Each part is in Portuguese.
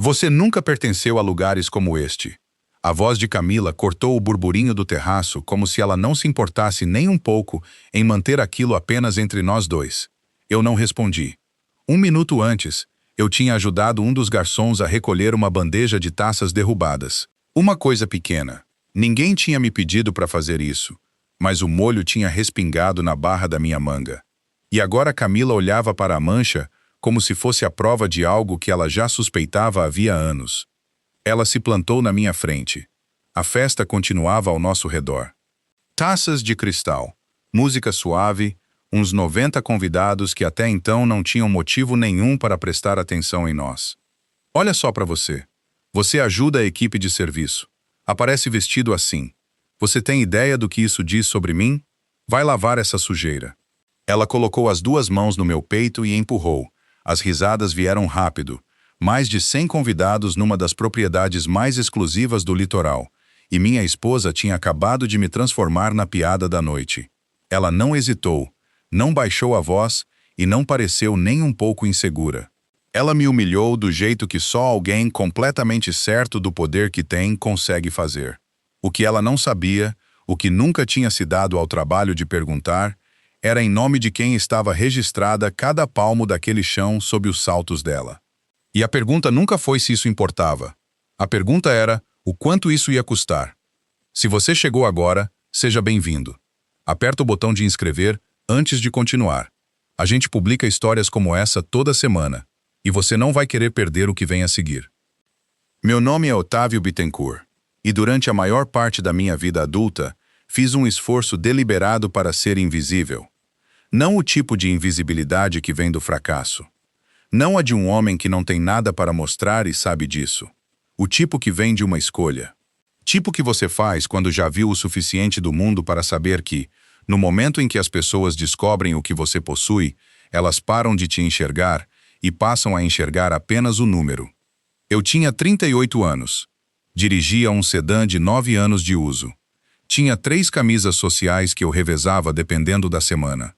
Você nunca pertenceu a lugares como este. A voz de Camila cortou o burburinho do terraço como se ela não se importasse nem um pouco em manter aquilo apenas entre nós dois. Eu não respondi. 1 minuto antes, eu tinha ajudado um dos garçons a recolher uma bandeja de taças derrubadas. Uma coisa pequena. Ninguém tinha me pedido para fazer isso, mas o molho tinha respingado na barra da minha manga. E agora Camila olhava para a mancha como se fosse a prova de algo que ela já suspeitava havia anos. Ela se plantou na minha frente. A festa continuava ao nosso redor. Taças de cristal, música suave, uns 90 convidados que até então não tinham motivo nenhum para prestar atenção em nós. Olha só para você. Você ajuda a equipe de serviço. Aparece vestido assim. Você tem ideia do que isso diz sobre mim? Vai lavar essa sujeira. Ela colocou as 2 mãos no meu peito e empurrou. As risadas vieram rápido. Mais de 100 convidados numa das propriedades mais exclusivas do litoral. E minha esposa tinha acabado de me transformar na piada da noite. Ela não hesitou, não baixou a voz e não pareceu nem um pouco insegura. Ela me humilhou do jeito que só alguém completamente certo do poder que tem consegue fazer. O que ela não sabia, o que nunca tinha se dado ao trabalho de perguntar, era em nome de quem estava registrada cada palmo daquele chão sob os saltos dela. E a pergunta nunca foi se isso importava. A pergunta era o quanto isso ia custar. Se você chegou agora, seja bem-vindo. Aperta o botão de inscrever antes de continuar. A gente publica histórias como essa toda semana, e você não vai querer perder o que vem a seguir. Meu nome é Otávio Bittencourt, e durante a maior parte da minha vida adulta, fiz um esforço deliberado para ser invisível. Não o tipo de invisibilidade que vem do fracasso. Não a de um homem que não tem nada para mostrar e sabe disso. O tipo que vem de uma escolha. Tipo que você faz quando já viu o suficiente do mundo para saber que, no momento em que as pessoas descobrem o que você possui, elas param de te enxergar e passam a enxergar apenas o número. Eu tinha 38 anos. Dirigia um sedã de 9 anos de uso. Tinha 3 camisas sociais que eu revezava dependendo da semana.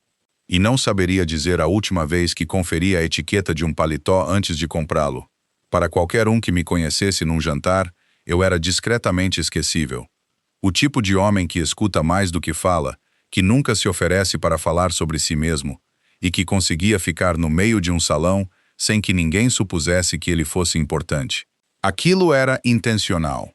E não saberia dizer a última vez que conferi a etiqueta de um paletó antes de comprá-lo. Para qualquer um que me conhecesse num jantar, eu era discretamente esquecível. O tipo de homem que escuta mais do que fala, que nunca se oferece para falar sobre si mesmo, e que conseguia ficar no meio de um salão sem que ninguém supusesse que ele fosse importante. Aquilo era intencional.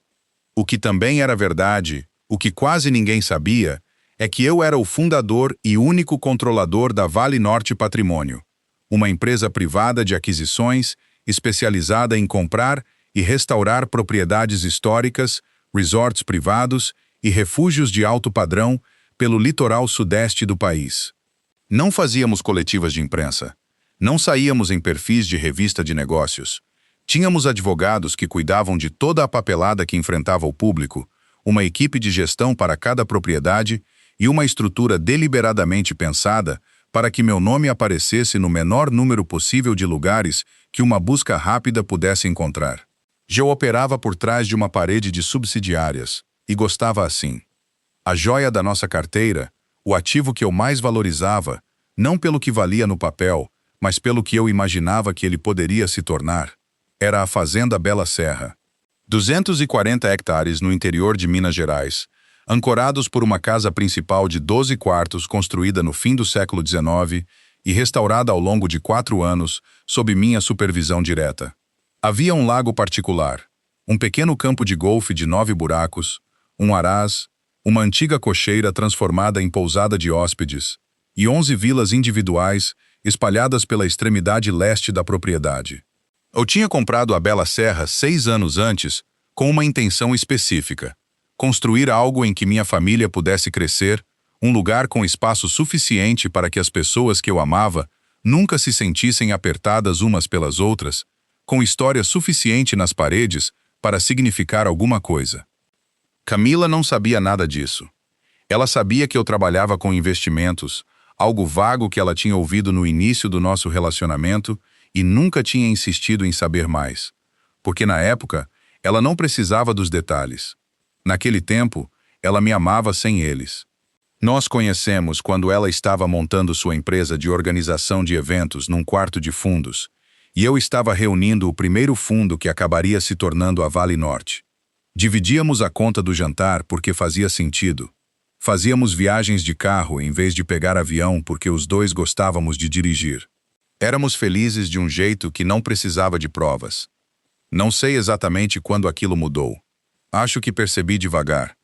O que também era verdade, o que quase ninguém sabia, é que eu era o fundador e único controlador da Vale Norte Patrimônio, uma empresa privada de aquisições especializada em comprar e restaurar propriedades históricas, resorts privados e refúgios de alto padrão pelo litoral sudeste do país. Não fazíamos coletivas de imprensa. Não saíamos em perfis de revista de negócios. Tínhamos advogados que cuidavam de toda a papelada que enfrentava o público, uma equipe de gestão para cada propriedade e uma estrutura deliberadamente pensada para que meu nome aparecesse no menor número possível de lugares que uma busca rápida pudesse encontrar. Eu operava por trás de uma parede de subsidiárias, e gostava assim. A joia da nossa carteira, o ativo que eu mais valorizava, não pelo que valia no papel, mas pelo que eu imaginava que ele poderia se tornar, era a Fazenda Bela Serra. 240 hectares no interior de Minas Gerais, ancorados por uma casa principal de 12 quartos construída no fim do século XIX e restaurada ao longo de 4 anos sob minha supervisão direta. Havia um lago particular, um pequeno campo de golfe de 9 buracos, um arás, uma antiga cocheira transformada em pousada de hóspedes e 11 vilas individuais espalhadas pela extremidade leste da propriedade. Eu tinha comprado a Bela Serra 6 anos antes com uma intenção específica: construir algo em que minha família pudesse crescer, um lugar com espaço suficiente para que as pessoas que eu amava nunca se sentissem apertadas umas pelas outras, com história suficiente nas paredes para significar alguma coisa. Camila não sabia nada disso. Ela sabia que eu trabalhava com investimentos, algo vago que ela tinha ouvido no início do nosso relacionamento e nunca tinha insistido em saber mais, porque na época ela não precisava dos detalhes. Naquele tempo, ela me amava sem eles. Nós conhecemos quando ela estava montando sua empresa de organização de eventos num quarto de fundos, E eu estava reunindo o primeiro fundo que acabaria se tornando a Vale Norte. Dividíamos a conta do jantar porque fazia sentido. Fazíamos viagens de carro em vez de pegar avião porque os dois gostávamos de dirigir. Éramos felizes de um jeito que não precisava de provas. Não sei exatamente quando aquilo mudou. Acho que percebi devagar.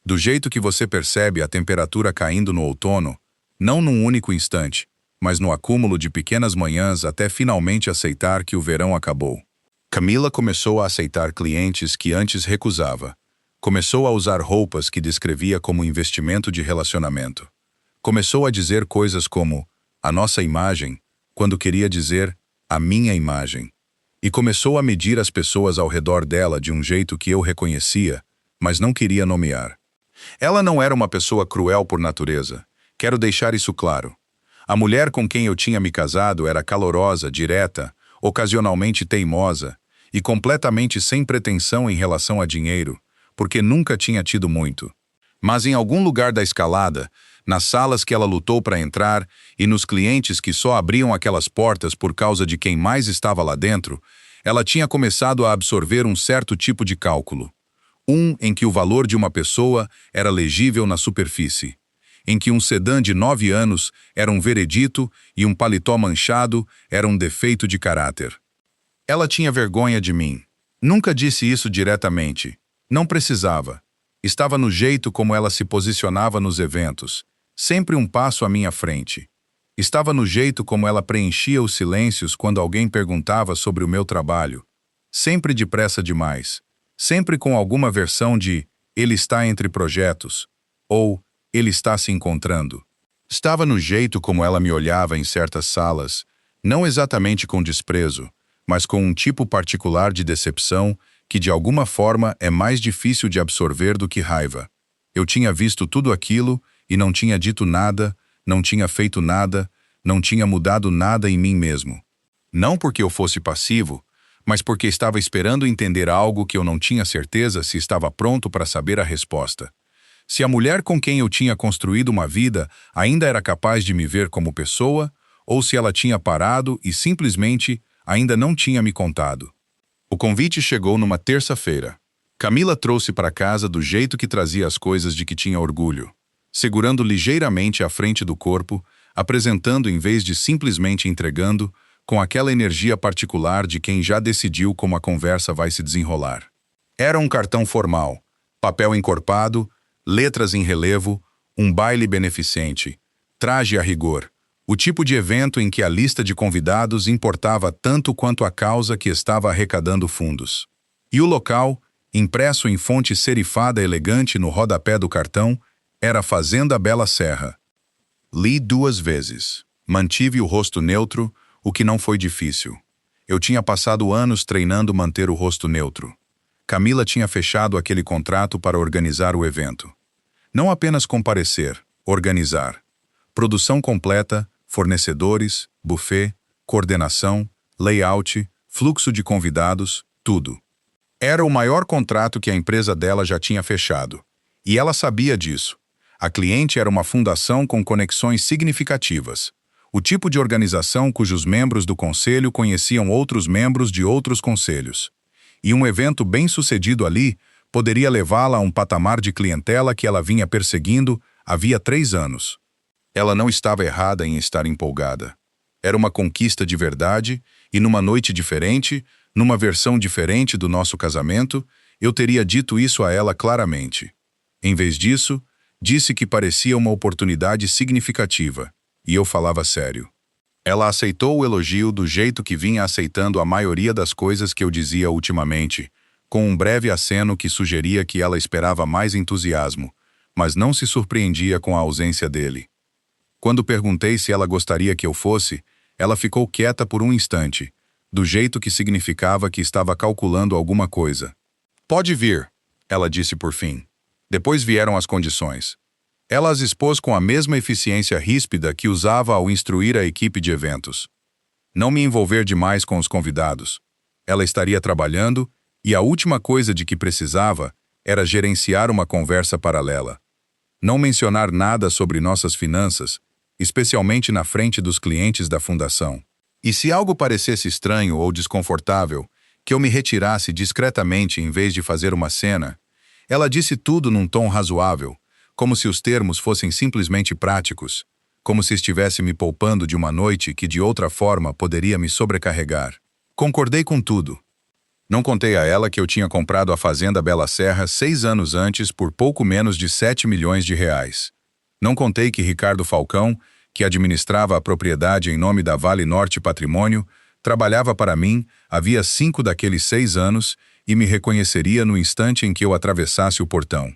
Do jeito que você percebe a temperatura caindo no outono, não num único instante, mas no acúmulo de pequenas manhãs até finalmente aceitar que o verão acabou. Camila começou a aceitar clientes que antes recusava. Começou a usar roupas que descrevia como investimento de relacionamento. Começou a dizer coisas como a nossa imagem, quando queria dizer a minha imagem. E começou a medir as pessoas ao redor dela de um jeito que eu reconhecia, mas não queria nomear. Ela não era uma pessoa cruel por natureza. Quero deixar isso claro. A mulher com quem eu tinha me casado era calorosa, direta, ocasionalmente teimosa e completamente sem pretensão em relação a dinheiro, porque nunca tinha tido muito. Mas em algum lugar da escalada, nas salas que ela lutou para entrar e nos clientes que só abriam aquelas portas por causa de quem mais estava lá dentro, ela tinha começado a absorver um certo tipo de cálculo. Em que o valor de uma pessoa era legível na superfície. Em que um sedã de 9 anos era um veredito e um paletó manchado era um defeito de caráter. Ela tinha vergonha de mim. Nunca disse isso diretamente. Não precisava. Estava no jeito como ela se posicionava nos eventos, sempre um passo à minha frente. Estava no jeito como ela preenchia os silêncios quando alguém perguntava sobre o meu trabalho. Sempre depressa demais. Sempre com alguma versão de ele está entre projetos, ou ele está se encontrando. Estava no jeito como ela me olhava em certas salas, não exatamente com desprezo, mas com um tipo particular de decepção que de alguma forma é mais difícil de absorver do que raiva. Eu tinha visto tudo aquilo e não tinha dito nada, não tinha feito nada, não tinha mudado nada em mim mesmo. Não porque eu fosse passivo, mas porque estava esperando entender algo que eu não tinha certeza se estava pronto para saber a resposta. Se a mulher com quem eu tinha construído uma vida ainda era capaz de me ver como pessoa, ou se ela tinha parado e simplesmente ainda não tinha me contado. O convite chegou numa terça-feira. Camila trouxe para casa do jeito que trazia as coisas de que tinha orgulho, segurando ligeiramente à frente do corpo, apresentando em vez de simplesmente entregando, com aquela energia particular de quem já decidiu como a conversa vai se desenrolar. Era um cartão formal, papel encorpado, letras em relevo, um baile beneficente, traje a rigor, o tipo de evento em que a lista de convidados importava tanto quanto a causa que estava arrecadando fundos. E o local, impresso em fonte serifada elegante no rodapé do cartão, era a Fazenda Bela Serra. Li 2 vezes. Mantive o rosto neutro, o que não foi difícil. Eu tinha passado anos treinando manter o rosto neutro. Camila tinha fechado aquele contrato para organizar o evento. Não apenas comparecer, organizar. Produção completa, fornecedores, buffet, coordenação, layout, fluxo de convidados, tudo. Era o maior contrato que a empresa dela já tinha fechado. E ela sabia disso. A cliente era uma fundação com conexões significativas. O tipo de organização cujos membros do conselho conheciam outros membros de outros conselhos. E um evento bem-sucedido ali poderia levá-la a um patamar de clientela que ela vinha perseguindo havia 3 anos. Ela não estava errada em estar empolgada. Era uma conquista de verdade, e numa noite diferente, numa versão diferente do nosso casamento, eu teria dito isso a ela claramente. Em vez disso, disse que parecia uma oportunidade significativa. E eu falava sério. Ela aceitou o elogio do jeito que vinha aceitando a maioria das coisas que eu dizia ultimamente, com um breve aceno que sugeria que ela esperava mais entusiasmo, mas não se surpreendia com a ausência dele. Quando perguntei se ela gostaria que eu fosse, ela ficou quieta por um instante, do jeito que significava que estava calculando alguma coisa. Pode vir, ela disse por fim. Depois vieram as condições. Ela as expôs com a mesma eficiência ríspida que usava ao instruir a equipe de eventos. Não me envolver demais com os convidados. Ela estaria trabalhando e a última coisa de que precisava era gerenciar uma conversa paralela. Não mencionar nada sobre nossas finanças, especialmente na frente dos clientes da fundação. E se algo parecesse estranho ou desconfortável, que eu me retirasse discretamente em vez de fazer uma cena, ela disse tudo num tom razoável, como se os termos fossem simplesmente práticos, como se estivesse me poupando de uma noite que de outra forma poderia me sobrecarregar. Concordei com tudo. Não contei a ela que eu tinha comprado a fazenda Bela Serra 6 anos antes por pouco menos de 7 milhões de reais. Não contei que Ricardo Falcão, que administrava a propriedade em nome da Vale Norte Patrimônio, trabalhava para mim havia 5 daqueles 6 anos e me reconheceria no instante em que eu atravessasse o portão.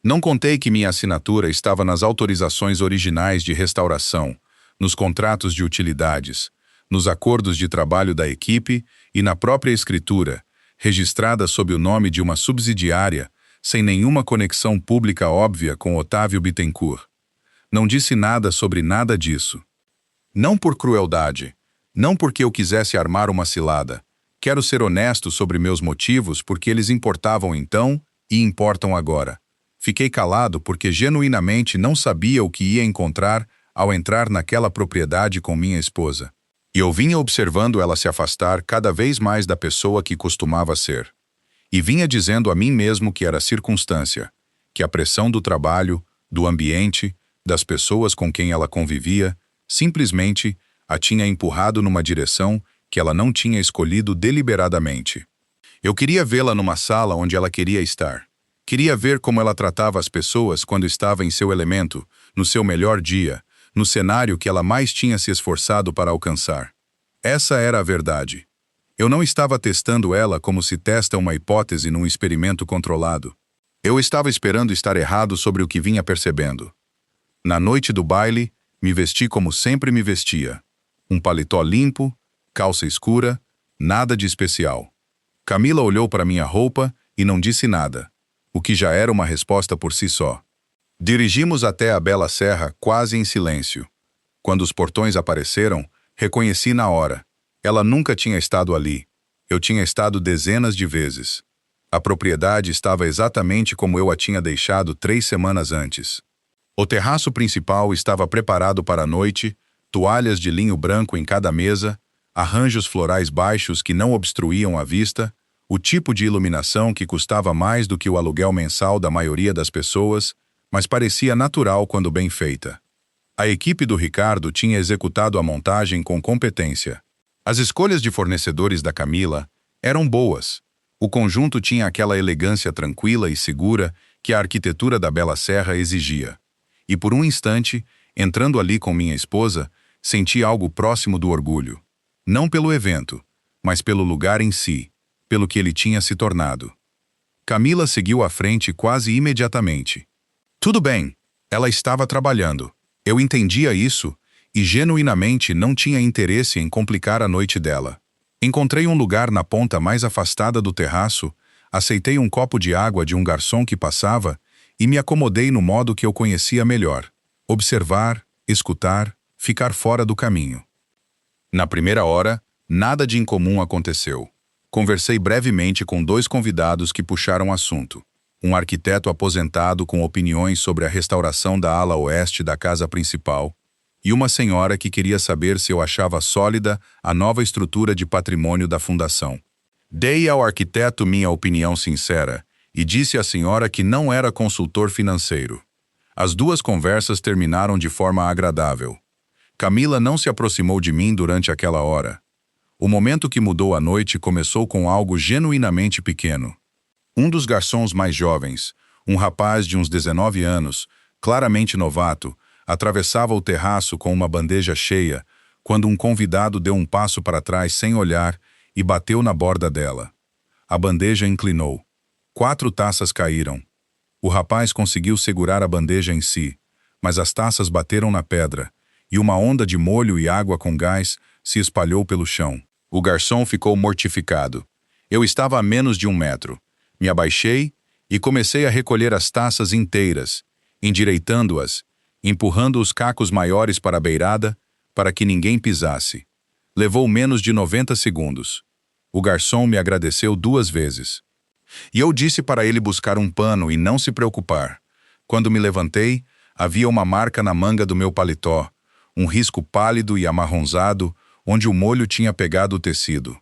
Não contei que minha assinatura estava nas autorizações originais de restauração, nos contratos de utilidades, nos acordos de trabalho da equipe e na própria escritura, registrada sob o nome de uma subsidiária, sem nenhuma conexão pública óbvia com Otávio Bittencourt. Não disse nada sobre nada disso. Não por crueldade, não porque eu quisesse armar uma cilada. Quero ser honesto sobre meus motivos porque eles importavam então e importam agora. Fiquei calado porque genuinamente não sabia o que ia encontrar ao entrar naquela propriedade com minha esposa. E eu vinha observando ela se afastar cada vez mais da pessoa que costumava ser. E vinha dizendo a mim mesmo que era circunstância, que a pressão do trabalho, do ambiente, das pessoas com quem ela convivia, simplesmente a tinha empurrado numa direção que ela não tinha escolhido deliberadamente. Eu queria vê-la numa sala onde ela queria estar. Queria ver como ela tratava as pessoas quando estava em seu elemento, no seu melhor dia, no cenário que ela mais tinha se esforçado para alcançar. Essa era a verdade. Eu não estava testando ela como se testa uma hipótese num experimento controlado. Eu estava esperando estar errado sobre o que vinha percebendo. Na noite do baile, me vesti como sempre me vestia. Um paletó limpo, calça escura, nada de especial. Camila olhou para minha roupa e não disse nada, o que já era uma resposta por si só. Dirigimos até a Bela Serra quase em silêncio. Quando os portões apareceram, reconheci na hora. Ela nunca tinha estado ali. Eu tinha estado dezenas de vezes. A propriedade estava exatamente como eu a tinha deixado 3 semanas antes. O terraço principal estava preparado para a noite, toalhas de linho branco em cada mesa, arranjos florais baixos que não obstruíam a vista, o tipo de iluminação que custava mais do que o aluguel mensal da maioria das pessoas, mas parecia natural quando bem feita. A equipe do Ricardo tinha executado a montagem com competência. As escolhas de fornecedores da Camila eram boas. O conjunto tinha aquela elegância tranquila e segura que a arquitetura da Bela Serra exigia. E por um instante, entrando ali com minha esposa, senti algo próximo do orgulho. Não pelo evento, mas pelo lugar em si, pelo que ele tinha se tornado. Camila seguiu à frente quase imediatamente. Tudo bem, ela estava trabalhando. Eu entendia isso e genuinamente não tinha interesse em complicar a noite dela. Encontrei um lugar na ponta mais afastada do terraço, aceitei um copo de água de um garçom que passava e me acomodei no modo que eu conhecia melhor: observar, escutar, ficar fora do caminho. Na primeira hora, nada de incomum aconteceu. Conversei brevemente com 2 convidados que puxaram assunto. Um arquiteto aposentado com opiniões sobre a restauração da ala oeste da casa principal e uma senhora que queria saber se eu achava sólida a nova estrutura de patrimônio da fundação. Dei ao arquiteto minha opinião sincera e disse à senhora que não era consultor financeiro. As 2 conversas terminaram de forma agradável. Camila não se aproximou de mim durante aquela hora. O momento que mudou a noite começou com algo genuinamente pequeno. Um dos garçons mais jovens, um rapaz de uns 19 anos, claramente novato, atravessava o terraço com uma bandeja cheia, quando um convidado deu um passo para trás sem olhar e bateu na borda dela. A bandeja inclinou. 4 taças caíram. O rapaz conseguiu segurar a bandeja em si, mas as taças bateram na pedra, e uma onda de molho e água com gás se espalhou pelo chão. O garçom ficou mortificado. Eu estava a menos de 1 metro. Me abaixei e comecei a recolher as taças inteiras, endireitando-as, empurrando os cacos maiores para a beirada, para que ninguém pisasse. Levou menos de 90 segundos. O garçom me agradeceu 2 vezes. E eu disse para ele buscar um pano e não se preocupar. Quando me levantei, havia uma marca na manga do meu paletó, um risco pálido e amarronzado, onde o molho tinha pegado o tecido.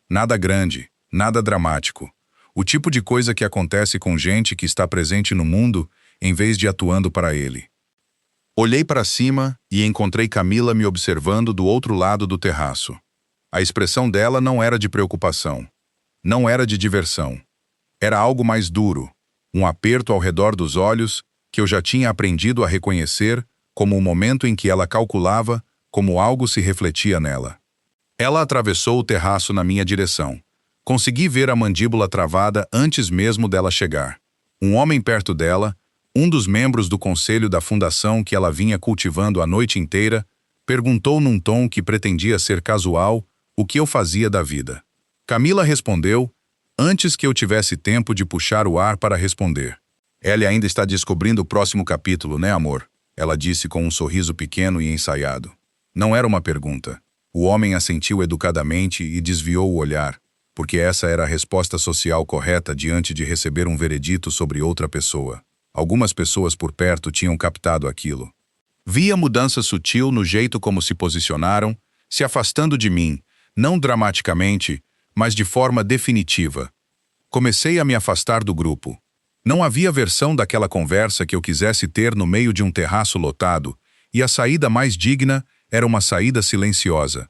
Nada grande, nada dramático. O tipo de coisa que acontece com gente que está presente no mundo em vez de atuando para ele. Olhei para cima e encontrei Camila me observando do outro lado do terraço. A expressão dela não era de preocupação. Não era de diversão. Era algo mais duro, um aperto ao redor dos olhos que eu já tinha aprendido a reconhecer como o momento em que ela calculava como algo se refletia nela. Ela atravessou o terraço na minha direção. Consegui ver a mandíbula travada antes mesmo dela chegar. Um homem perto dela, um dos membros do conselho da fundação que ela vinha cultivando a noite inteira, perguntou num tom que pretendia ser casual o que eu fazia da vida. Camila respondeu, antes que eu tivesse tempo de puxar o ar para responder. Ellie ainda está descobrindo o próximo capítulo, né, amor? Ela disse com um sorriso pequeno e ensaiado. Não era uma pergunta. O homem assentiu educadamente e desviou o olhar, porque essa era a resposta social correta diante de receber um veredito sobre outra pessoa. Algumas pessoas por perto tinham captado aquilo. Vi a mudança sutil no jeito como se posicionaram, se afastando de mim, não dramaticamente, mas de forma definitiva. Comecei a me afastar do grupo. Não havia versão daquela conversa que eu quisesse ter no meio de um terraço lotado, e a saída mais digna era uma saída silenciosa.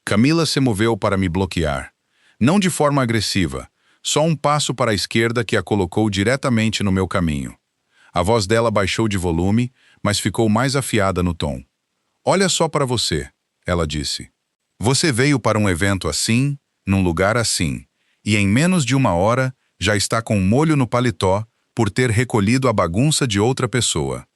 Camila se moveu para me bloquear. Não de forma agressiva, só um passo para a esquerda que a colocou diretamente no meu caminho. A voz dela baixou de volume, mas ficou mais afiada no tom. Olha só para você, ela disse. Você veio para um evento assim, num lugar assim, e em menos de uma hora já está com um molho no paletó por ter recolhido a bagunça de outra pessoa.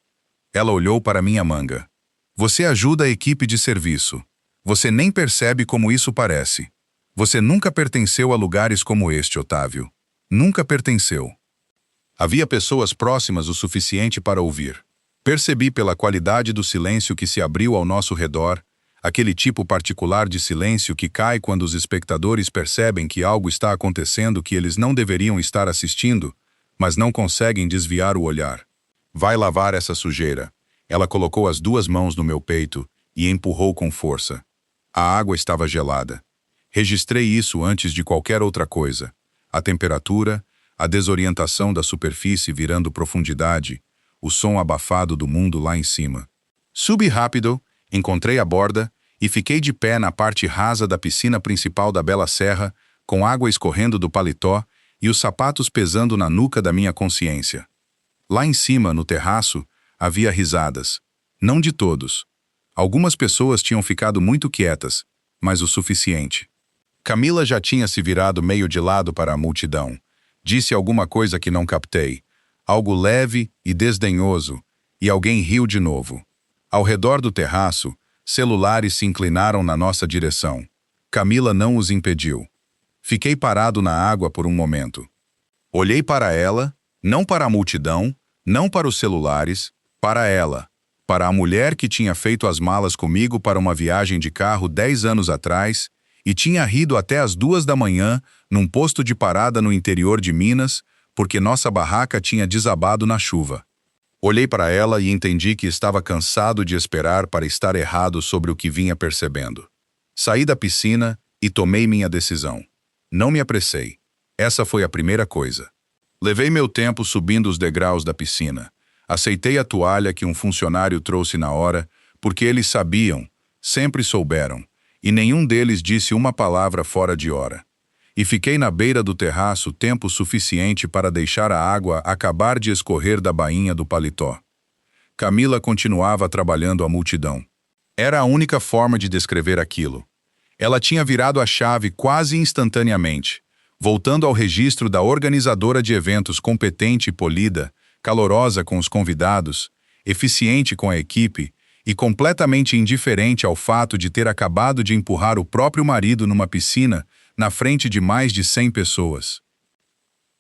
Ela olhou para minha manga. Você ajuda a equipe de serviço. Você nem percebe como isso parece. Você nunca pertenceu a lugares como este, Otávio. Nunca pertenceu. Havia pessoas próximas o suficiente para ouvir. Percebi pela qualidade do silêncio que se abriu ao nosso redor, aquele tipo particular de silêncio que cai quando os espectadores percebem que algo está acontecendo que eles não deveriam estar assistindo, mas não conseguem desviar o olhar. Vai lavar essa sujeira. Ela colocou as duas mãos no meu peito e empurrou com força. A água estava gelada. Registrei isso antes de qualquer outra coisa. A temperatura, a desorientação da superfície virando profundidade, o som abafado do mundo lá em cima. Subi rápido, encontrei a borda e fiquei de pé na parte rasa da piscina principal da Bela Serra, com água escorrendo do paletó e os sapatos pesando na nuca da minha consciência. Lá em cima, no terraço, havia risadas. Não de todos. Algumas pessoas tinham ficado muito quietas, mas o suficiente. Camila já tinha se virado meio de lado para a multidão. Disse alguma coisa que não captei. Algo leve e desdenhoso, e alguém riu de novo. Ao redor do terraço, celulares se inclinaram na nossa direção. Camila não os impediu. Fiquei parado na água por um momento. Olhei para ela, não para a multidão, não para os celulares, para ela, para a mulher que tinha feito as malas comigo para uma viagem de carro 10 anos atrás e tinha rido até às 2 da manhã num posto de parada no interior de Minas porque nossa barraca tinha desabado na chuva. Olhei para ela e entendi que estava cansado de esperar para estar errado sobre o que vinha percebendo. Saí da piscina e tomei minha decisão. Não me apressei. Essa foi a primeira coisa. Levei meu tempo subindo os degraus da piscina. Aceitei a toalha que um funcionário trouxe na hora, porque eles sabiam, sempre souberam, e nenhum deles disse uma palavra fora de hora. E fiquei na beira do terraço tempo suficiente para deixar a água acabar de escorrer da bainha do paletó. Camila continuava trabalhando a multidão. Era a única forma de descrever aquilo. Ela tinha virado a chave quase instantaneamente, voltando ao registro da organizadora de eventos competente e polida, calorosa com os convidados, eficiente com a equipe e completamente indiferente ao fato de ter acabado de empurrar o próprio marido numa piscina na frente de mais de 100 pessoas.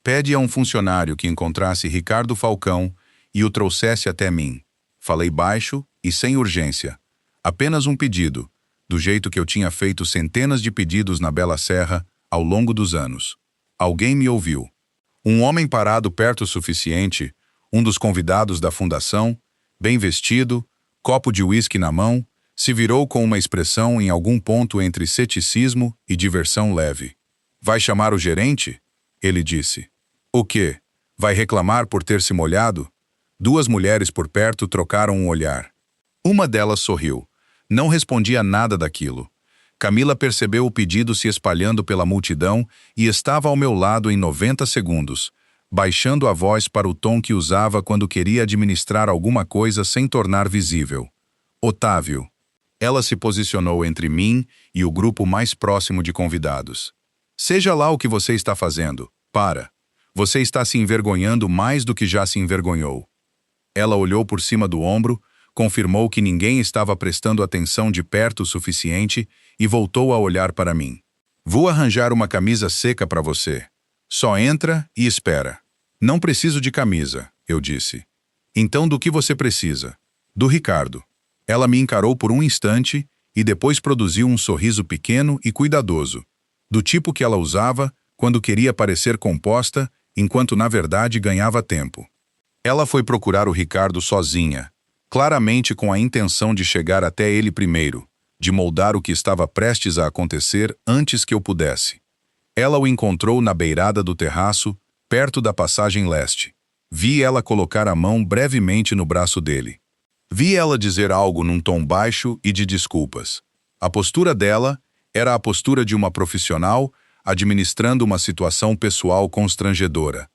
Pede a um funcionário que encontrasse Ricardo Falcão e o trouxesse até mim. Falei baixo e sem urgência. Apenas um pedido, do jeito que eu tinha feito centenas de pedidos na Bela Serra ao longo dos anos. Alguém me ouviu. Um homem parado perto o suficiente, um dos convidados da fundação, bem vestido, copo de uísque na mão, Se virou com uma expressão em algum ponto entre ceticismo e diversão leve. Vai chamar o gerente? Ele disse. O quê? Vai reclamar por ter se molhado? Duas mulheres por perto trocaram um olhar. Uma delas sorriu. Não respondia nada daquilo. Camila percebeu o pedido se espalhando pela multidão e estava ao meu lado em 90 segundos, baixando a voz para o tom que usava quando queria administrar alguma coisa sem tornar visível. Otávio. Ela se posicionou entre mim e o grupo mais próximo de convidados. Seja lá o que você está fazendo, para. Você está se envergonhando mais do que já se envergonhou. Ela olhou por cima do ombro, confirmou que ninguém estava prestando atenção de perto o suficiente e voltou a olhar para mim. Vou arranjar uma camisa seca para você. Só entra e espera. Não preciso de camisa, eu disse. Então do que você precisa? Do Ricardo. Ela me encarou por um instante e depois produziu um sorriso pequeno e cuidadoso, do tipo que ela usava quando queria parecer composta, enquanto na verdade ganhava tempo. Ela foi procurar o Ricardo sozinha, claramente com a intenção de chegar até ele primeiro, de moldar o que estava prestes a acontecer antes que eu pudesse. Ela o encontrou na beirada do terraço, perto da passagem leste. Vi ela colocar a mão brevemente no braço dele. Vi ela dizer algo num tom baixo e de desculpas. A postura dela era a postura de uma profissional administrando uma situação pessoal constrangedora,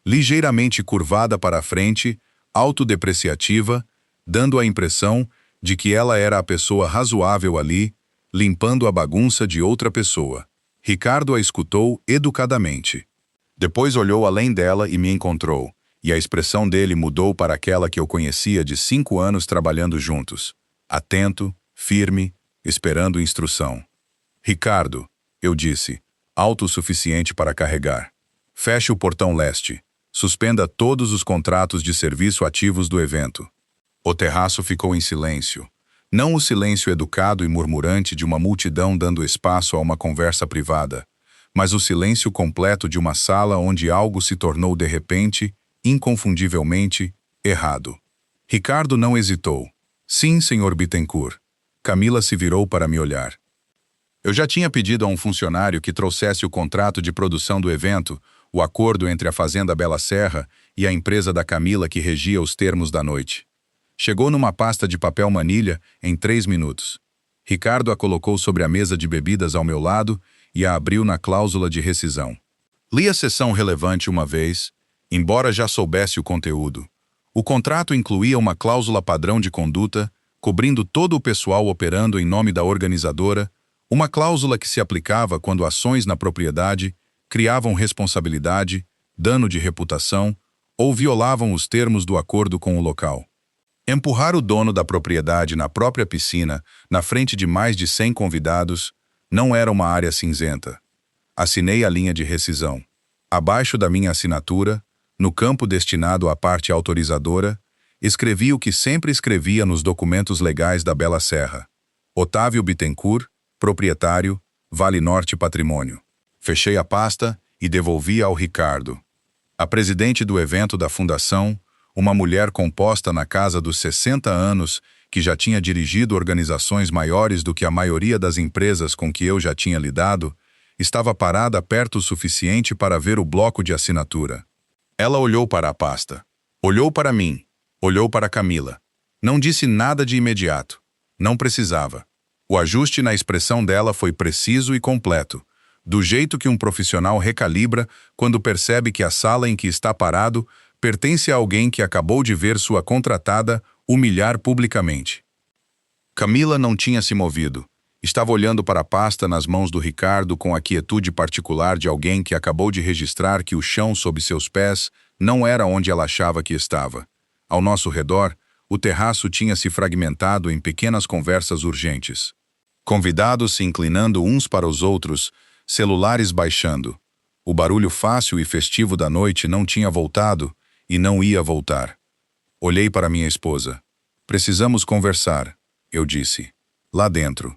ligeiramente curvada para a frente, autodepreciativa, dando a impressão de que ela era a pessoa razoável ali, limpando a bagunça de outra pessoa. Ricardo a escutou educadamente. Depois olhou além dela e me encontrou, e a expressão dele mudou para aquela que eu conhecia de 5 anos trabalhando juntos. Atento, firme, esperando instrução. Ricardo, eu disse, alto o suficiente para carregar. Feche o portão leste. Suspenda todos os contratos de serviço ativos do evento. O terraço ficou em silêncio. Não o silêncio educado e murmurante de uma multidão dando espaço a uma conversa privada, mas o silêncio completo de uma sala onde algo se tornou de repente, inconfundivelmente, errado. Ricardo não hesitou. Sim, senhor Bittencourt. Camila se virou para me olhar. Eu já tinha pedido a um funcionário que trouxesse o contrato de produção do evento, o acordo entre a Fazenda Bela Serra e a empresa da Camila que regia os termos da noite. Chegou numa pasta de papel manilha em 3 minutos. Ricardo a colocou sobre a mesa de bebidas ao meu lado e a abriu na cláusula de rescisão. Li a seção relevante uma vez, embora já soubesse o conteúdo. O contrato incluía uma cláusula padrão de conduta, cobrindo todo o pessoal operando em nome da organizadora, uma cláusula que se aplicava quando ações na propriedade criavam responsabilidade, dano de reputação ou violavam os termos do acordo com o local. Empurrar o dono da propriedade na própria piscina, na frente de mais de 100 convidados, não era uma área cinzenta. Assinei a linha de rescisão. Abaixo da minha assinatura, no campo destinado à parte autorizadora, escrevi o que sempre escrevia nos documentos legais da Bela Serra. Otávio Bittencourt, proprietário, Vale Norte Patrimônio. Fechei a pasta e devolvi ao Ricardo. A presidente do evento da fundação, uma mulher composta na casa dos 60 anos, que já tinha dirigido organizações maiores do que a maioria das empresas com que eu já tinha lidado, estava parada perto o suficiente para ver o bloco de assinatura. Ela olhou para a pasta. Olhou para mim. Olhou para Camila. Não disse nada de imediato. Não precisava. O ajuste na expressão dela foi preciso e completo, do jeito que um profissional recalibra quando percebe que a sala em que está parado pertence a alguém que acabou de ver sua contratada humilhar publicamente. Camila não tinha se movido. Estava olhando para a pasta nas mãos do Ricardo com a quietude particular de alguém que acabou de registrar que o chão sob seus pés não era onde ela achava que estava. Ao nosso redor, o terraço tinha se fragmentado em pequenas conversas urgentes. Convidados se inclinando uns para os outros, celulares baixando. O barulho fácil e festivo da noite não tinha voltado e não ia voltar. Olhei para minha esposa. Precisamos conversar, eu disse. Lá dentro.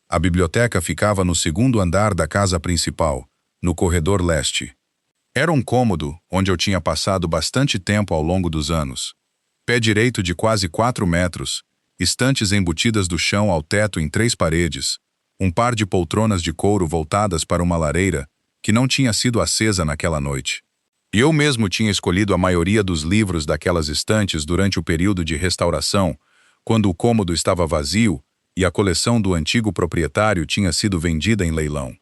A biblioteca ficava no 2º andar da casa principal, no corredor leste. Era um cômodo onde eu tinha passado bastante tempo ao longo dos anos. Pé direito de quase 4 metros, estantes embutidas do chão ao teto em 3 paredes, um par de poltronas de couro voltadas para uma lareira que não tinha sido acesa naquela noite. E eu mesmo tinha escolhido a maioria dos livros daquelas estantes durante o período de restauração, quando o cômodo estava vazio e a coleção do antigo proprietário tinha sido vendida em leilão.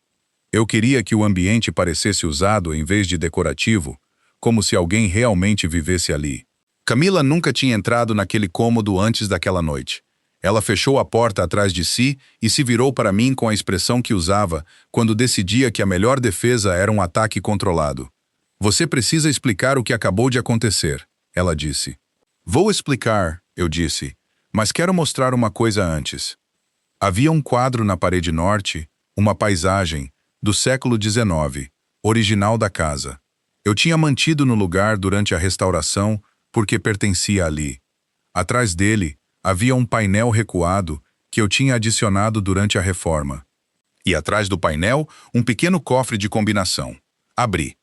Eu queria que o ambiente parecesse usado em vez de decorativo, como se alguém realmente vivesse ali. Camila nunca tinha entrado naquele cômodo antes daquela noite. Ela fechou a porta atrás de si e se virou para mim com a expressão que usava quando decidia que a melhor defesa era um ataque controlado. Você precisa explicar o que acabou de acontecer, ela disse. Vou explicar, eu disse, mas quero mostrar uma coisa antes. Havia um quadro na parede norte, uma paisagem, do século XIX, original da casa. Eu tinha mantido no lugar durante a restauração porque pertencia ali. Atrás dele, havia um painel recuado que eu tinha adicionado durante a reforma. E atrás do painel, um pequeno cofre de combinação. Abri.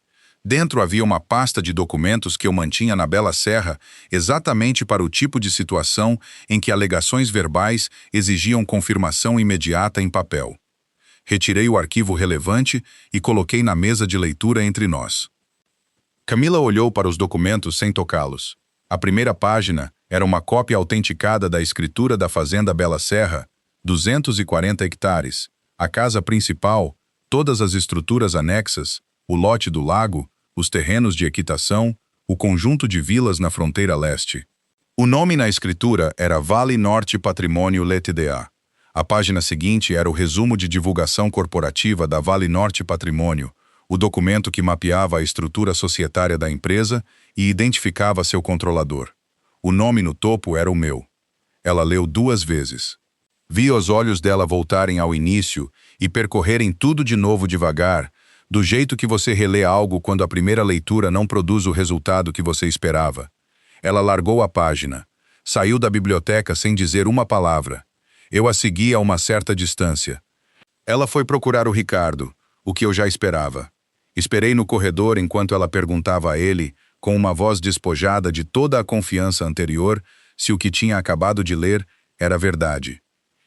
Dentro havia uma pasta de documentos que eu mantinha na Bela Serra exatamente para o tipo de situação em que alegações verbais exigiam confirmação imediata em papel. Retirei o arquivo relevante e coloquei na mesa de leitura entre nós. Camila olhou para os documentos sem tocá-los. A primeira página era uma cópia autenticada da escritura da Fazenda Bela Serra, 240 hectares, a casa principal, todas as estruturas anexas, o lote do lago, os terrenos de equitação, o conjunto de vilas na fronteira leste. O nome na escritura era Vale Norte Patrimônio Ltda. A página seguinte era o resumo de divulgação corporativa da Vale Norte Patrimônio, o documento que mapeava a estrutura societária da empresa e identificava seu controlador. O nome no topo era o meu. Ela leu 2 vezes. Vi os olhos dela voltarem ao início e percorrerem tudo de novo devagar, do jeito que você relê algo quando a primeira leitura não produz o resultado que você esperava. Ela largou a página. Saiu da biblioteca sem dizer uma palavra. Eu a segui a uma certa distância. Ela foi procurar o Ricardo, o que eu já esperava. Esperei no corredor enquanto ela perguntava a ele, com uma voz despojada de toda a confiança anterior, se o que tinha acabado de ler era verdade.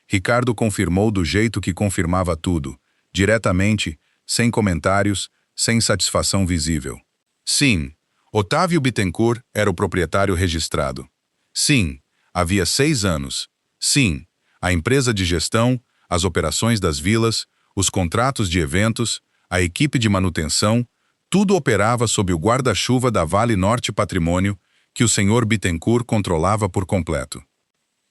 Ricardo confirmou do jeito que confirmava tudo, diretamente, sem comentários, sem satisfação visível. Sim, Otávio Bittencourt era o proprietário registrado. Sim, havia 6 anos. Sim, a empresa de gestão, as operações das vilas, os contratos de eventos, a equipe de manutenção, tudo operava sob o guarda-chuva da Vale Norte Patrimônio, que o Sr. Bittencourt controlava por completo.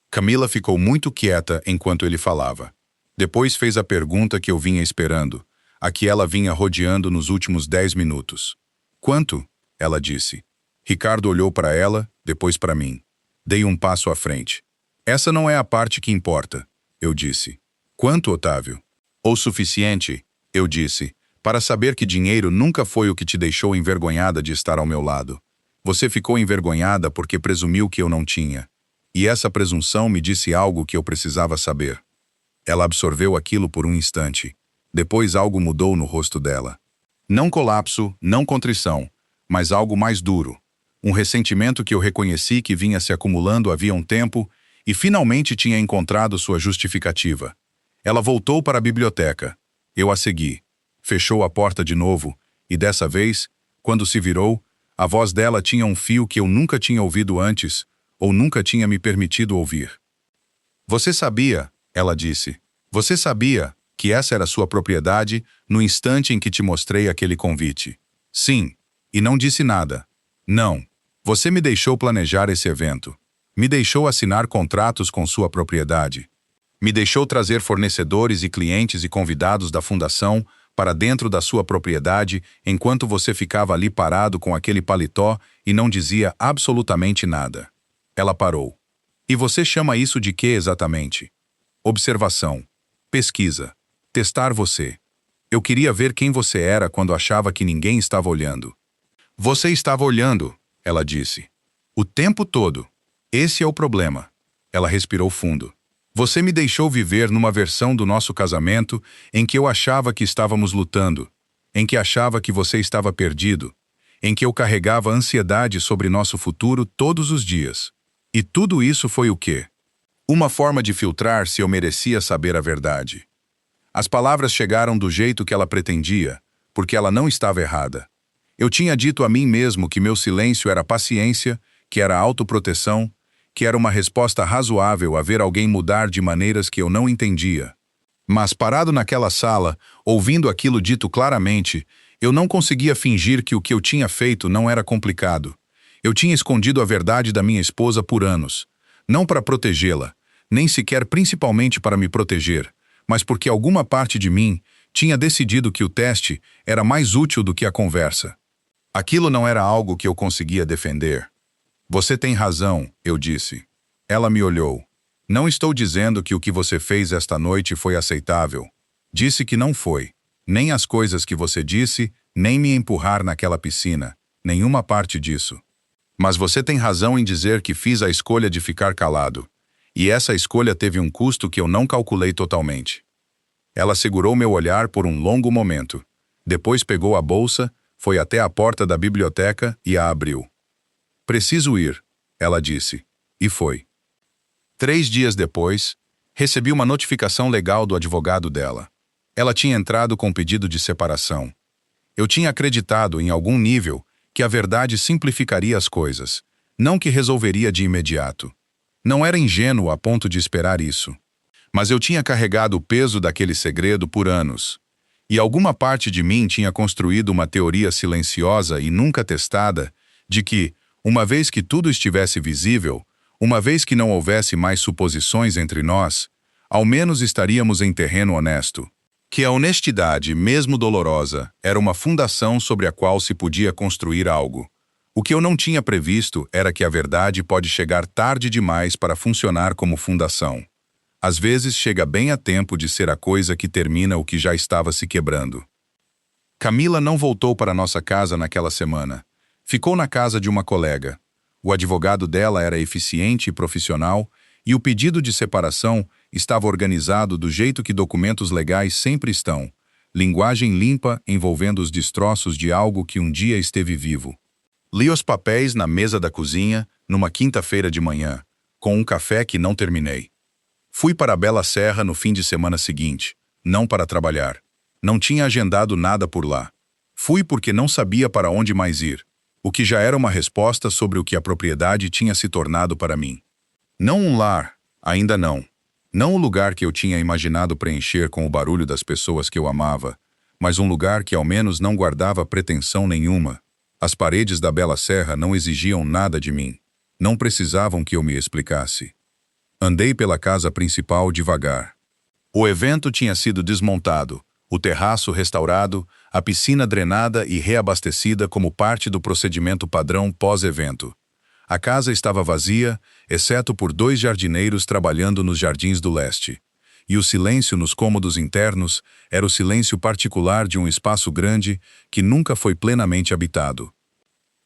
Camila ficou muito quieta enquanto ele falava. Depois fez a pergunta que eu vinha esperando, a que ela vinha rodeando nos últimos 10 minutos. Quanto? Ela disse. Ricardo olhou para ela, depois para mim. Dei um passo à frente. Essa não é a parte que importa, eu disse. Quanto, Otávio? O suficiente, eu disse, para saber que dinheiro nunca foi o que te deixou envergonhada de estar ao meu lado. Você ficou envergonhada porque presumiu que eu não tinha. E essa presunção me disse algo que eu precisava saber. Ela absorveu aquilo por um instante. Depois algo mudou no rosto dela. Não colapso, não contrição, mas algo mais duro. Um ressentimento que eu reconheci que vinha se acumulando havia um tempo e finalmente tinha encontrado sua justificativa. Ela voltou para a biblioteca. Eu a segui. Fechou a porta de novo, e dessa vez, quando se virou, a voz dela tinha um fio que eu nunca tinha ouvido antes, ou nunca tinha me permitido ouvir. Você sabia, ela disse, você sabia que essa era sua propriedade no instante em que te mostrei aquele convite. Sim, e não disse nada. Não, você me deixou planejar esse evento. Me deixou assinar contratos com sua propriedade. Me deixou trazer fornecedores e clientes e convidados da fundação para dentro da sua propriedade enquanto você ficava ali parado com aquele paletó e não dizia absolutamente nada. Ela parou. E você chama isso de quê exatamente? Observação. Pesquisa. Testar você. Eu queria ver quem você era quando achava que ninguém estava olhando. Você estava olhando, ela disse. O tempo todo. Esse é o problema. Ela respirou fundo. Você me deixou viver numa versão do nosso casamento em que eu achava que estávamos lutando, em que achava que você estava perdido, em que eu carregava ansiedade sobre nosso futuro todos os dias. E tudo isso foi o quê? Uma forma de filtrar se eu merecia saber a verdade. As palavras chegaram do jeito que ela pretendia, porque ela não estava errada. Eu tinha dito a mim mesmo que meu silêncio era paciência, que era autoproteção, que era uma resposta razoável a ver alguém mudar de maneiras que eu não entendia. Mas parado naquela sala, ouvindo aquilo dito claramente, eu não conseguia fingir que o que eu tinha feito não era complicado. Eu tinha escondido a verdade da minha esposa por anos. Não para protegê-la, nem sequer principalmente para me proteger, mas porque alguma parte de mim tinha decidido que o teste era mais útil do que a conversa. Aquilo não era algo que eu conseguia defender. Você tem razão, eu disse. Ela me olhou. Não estou dizendo que o que você fez esta noite foi aceitável. Disse que não foi. Nem as coisas que você disse, nem me empurrar naquela piscina. Nenhuma parte disso. Mas você tem razão em dizer que fiz a escolha de ficar calado. E essa escolha teve um custo que eu não calculei totalmente. Ela segurou meu olhar por um longo momento. Depois pegou a bolsa, foi até a porta da biblioteca e a abriu. Preciso ir, ela disse. E foi. 3 dias depois, recebi uma notificação legal do advogado dela. Ela tinha entrado com pedido de separação. Eu tinha acreditado, em algum nível, que a verdade simplificaria as coisas, não que resolveria de imediato. Não era ingênuo a ponto de esperar isso. Mas eu tinha carregado o peso daquele segredo por anos. E alguma parte de mim tinha construído uma teoria silenciosa e nunca testada de que, uma vez que tudo estivesse visível, uma vez que não houvesse mais suposições entre nós, ao menos estaríamos em terreno honesto. Que a honestidade, mesmo dolorosa, era uma fundação sobre a qual se podia construir algo. O que eu não tinha previsto era que a verdade pode chegar tarde demais para funcionar como fundação. Às vezes chega bem a tempo de ser a coisa que termina o que já estava se quebrando. Camila não voltou para nossa casa naquela semana. Ficou na casa de uma colega. O advogado dela era eficiente e profissional, e o pedido de separação estava organizado do jeito que documentos legais sempre estão, linguagem limpa envolvendo os destroços de algo que um dia esteve vivo. Li os papéis na mesa da cozinha, numa quinta-feira de manhã, com um café que não terminei. Fui para a Bela Serra no fim de semana seguinte, não para trabalhar. Não tinha agendado nada por lá. Fui porque não sabia para onde mais ir, o que já era uma resposta sobre o que a propriedade tinha se tornado para mim. Não um lar, ainda não. Não o lugar que eu tinha imaginado preencher com o barulho das pessoas que eu amava, mas um lugar que ao menos não guardava pretensão nenhuma. As paredes da Bela Serra não exigiam nada de mim. Não precisavam que eu me explicasse. Andei pela casa principal devagar. O evento tinha sido desmontado, o terraço restaurado, a piscina drenada e reabastecida como parte do procedimento padrão pós-evento. A casa estava vazia, exceto por 2 jardineiros trabalhando nos jardins do leste. E o silêncio nos cômodos internos era o silêncio particular de um espaço grande que nunca foi plenamente habitado.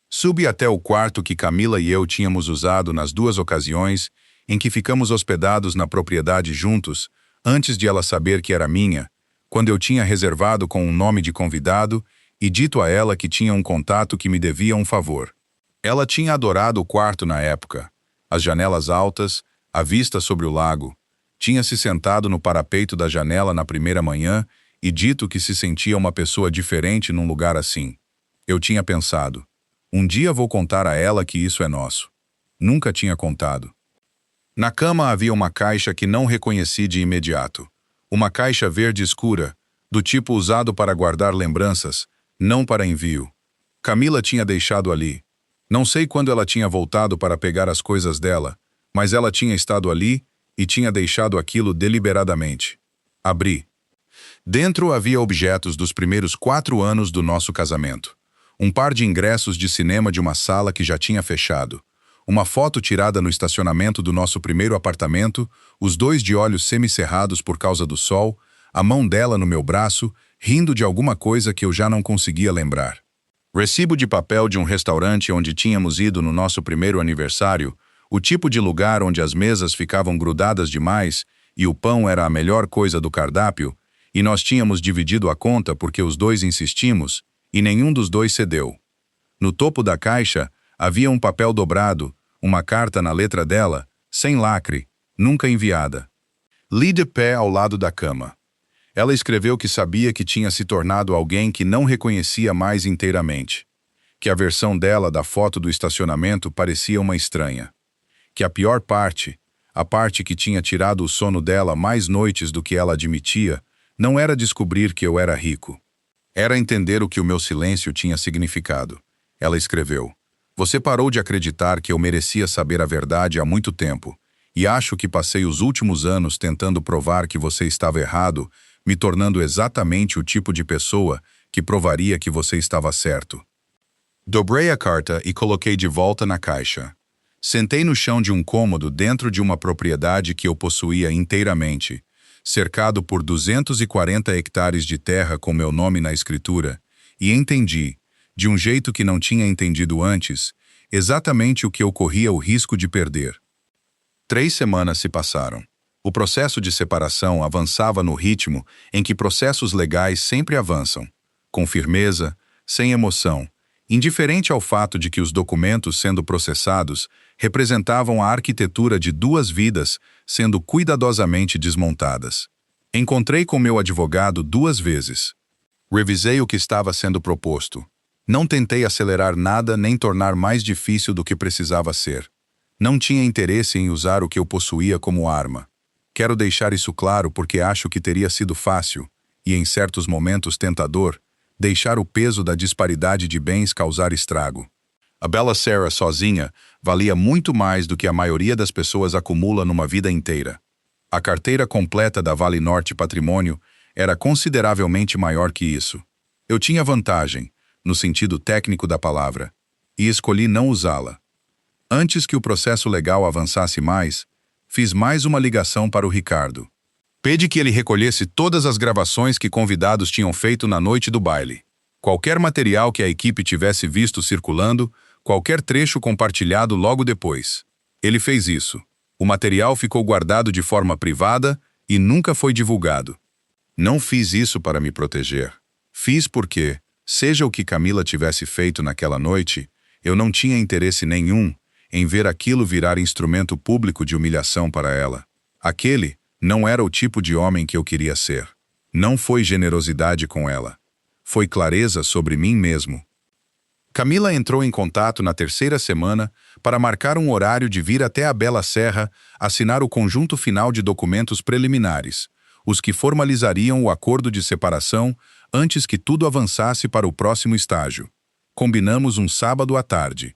Subi até o quarto que Camila e eu tínhamos usado nas 2 ocasiões em que ficamos hospedados na propriedade juntos, antes de ela saber que era minha, quando eu tinha reservado com um nome de convidado e dito a ela que tinha um contato que me devia um favor. Ela tinha adorado o quarto na época, as janelas altas, a vista sobre o lago. Tinha se sentado no parapeito da janela na primeira manhã e dito que se sentia uma pessoa diferente num lugar assim. Eu tinha pensado, um dia vou contar a ela que isso é nosso. Nunca tinha contado. Na cama havia uma caixa que não reconheci de imediato. Uma caixa verde escura, do tipo usado para guardar lembranças, não para envio. Camila tinha deixado ali. Não sei quando ela tinha voltado para pegar as coisas dela, mas ela tinha estado ali e tinha deixado aquilo deliberadamente. Abri. Dentro havia objetos dos primeiros 4 anos do nosso casamento. Um par de ingressos de cinema de uma sala que já tinha fechado. Uma foto tirada no estacionamento do nosso primeiro apartamento, os 2 de olhos semicerrados por causa do sol, a mão dela no meu braço, rindo de alguma coisa que eu já não conseguia lembrar. Recibo de papel de um restaurante onde tínhamos ido no nosso primeiro aniversário, o tipo de lugar onde as mesas ficavam grudadas demais e o pão era a melhor coisa do cardápio, e nós tínhamos dividido a conta porque os 2 insistimos, e nenhum dos 2 cedeu. No topo da caixa havia um papel dobrado, uma carta na letra dela, sem lacre, nunca enviada. Li de pé ao lado da cama. Ela escreveu que sabia que tinha se tornado alguém que não reconhecia mais inteiramente. Que a versão dela da foto do estacionamento parecia uma estranha. Que a pior parte, a parte que tinha tirado o sono dela mais noites do que ela admitia, não era descobrir que eu era rico. Era entender o que o meu silêncio tinha significado. Ela escreveu: "Você parou de acreditar que eu merecia saber a verdade há muito tempo, e acho que passei os últimos anos tentando provar que você estava errado, me tornando exatamente o tipo de pessoa que provaria que você estava certo." Dobrei a carta e coloquei de volta na caixa. Sentei no chão de um cômodo dentro de uma propriedade que eu possuía inteiramente, cercado por 240 hectares de terra com meu nome na escritura, e entendi, de um jeito que não tinha entendido antes, exatamente o que eu corria o risco de perder. 3 semanas se passaram. O processo de separação avançava no ritmo em que processos legais sempre avançam, com firmeza, sem emoção, indiferente ao fato de que os documentos sendo processados representavam a arquitetura de 2 vidas sendo cuidadosamente desmontadas. Encontrei com meu advogado 2 vezes. Revisei o que estava sendo proposto. Não tentei acelerar nada nem tornar mais difícil do que precisava ser. Não tinha interesse em usar o que eu possuía como arma. Quero deixar isso claro porque acho que teria sido fácil, e em certos momentos tentador, deixar o peso da disparidade de bens causar estrago. A bela Sarah sozinha valia muito mais do que a maioria das pessoas acumula numa vida inteira. A carteira completa da Vale Norte Patrimônio era consideravelmente maior que isso. Eu tinha vantagem, no sentido técnico da palavra, e escolhi não usá-la. Antes que o processo legal avançasse mais, fiz mais uma ligação para o Ricardo. Pedi que ele recolhesse todas as gravações que convidados tinham feito na noite do baile. Qualquer material que a equipe tivesse visto circulando, qualquer trecho compartilhado logo depois. Ele fez isso. O material ficou guardado de forma privada e nunca foi divulgado. Não fiz isso para me proteger. Fiz porque, seja o que Camila tivesse feito naquela noite, eu não tinha interesse nenhum em ver aquilo virar instrumento público de humilhação para ela. Aquele não era o tipo de homem que eu queria ser. Não foi generosidade com ela. Foi clareza sobre mim mesmo. Camila entrou em contato na 3ª semana para marcar um horário de vir até a Bela Serra assinar o conjunto final de documentos preliminares, os que formalizariam o acordo de separação antes que tudo avançasse para o próximo estágio. Combinamos um sábado à tarde.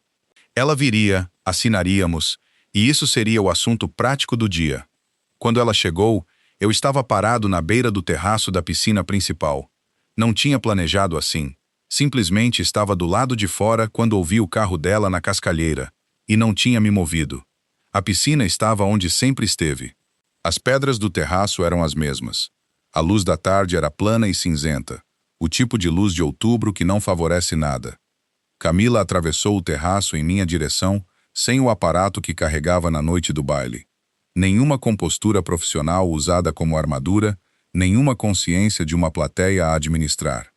Ela viria, assinaríamos, e isso seria o assunto prático do dia. Quando ela chegou, eu estava parado na beira do terraço da piscina principal. Não tinha planejado assim. Simplesmente estava do lado de fora quando ouvi o carro dela na cascalheira, e não tinha me movido. A piscina estava onde sempre esteve. As pedras do terraço eram as mesmas. A luz da tarde era plana e cinzenta, o tipo de luz de outubro que não favorece nada. Camila atravessou o terraço em minha direção, sem o aparato que carregava na noite do baile. Nenhuma compostura profissional usada como armadura, nenhuma consciência de uma plateia a administrar.